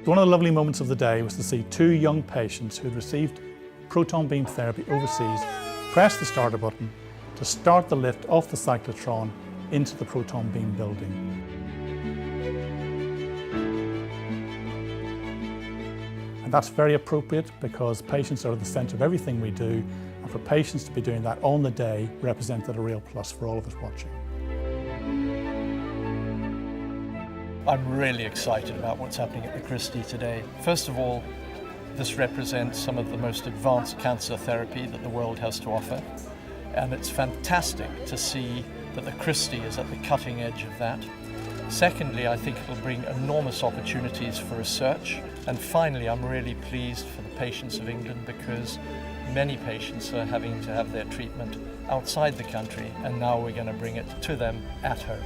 One of the lovely moments of the day was to see two young patients who had received proton beam therapy overseas press the starter button to start the lift off the cyclotron into the proton beam building. And that's very appropriate because patients are at the centre of everything we do, and for patients to be doing that on the day represented a real plus for all of us watching. I'm really excited about what's happening at the Christie today. First of all, this represents some of the most advanced cancer therapy that the world has to offer, and it's fantastic to see that the Christie is at the cutting edge of that. Secondly, I think it'll bring enormous opportunities for research. And finally, I'm really pleased for the patients of England because many patients are having to have their treatment outside the country, and now we're going to bring it to them at home.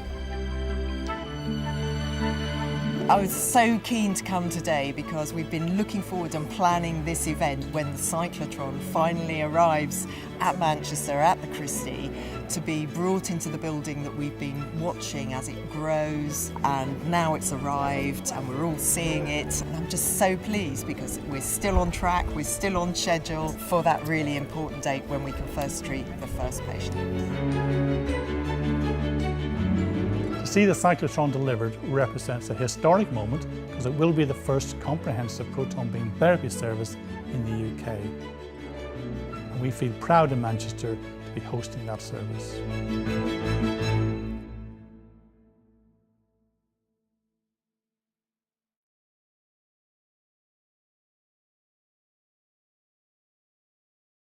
I was so keen to come today because we've been looking forward and planning this event when the cyclotron finally arrives at Manchester, at the Christie, to be brought into the building that we've been watching as it grows, and now it's arrived and we're all seeing it, and I'm just so pleased because we're still on track, we're still on schedule for that really important date when we can first treat the first patient. To see the cyclotron delivered represents a historic moment because it will be the first comprehensive proton beam therapy service in the UK. And we feel proud in Manchester to be hosting that service.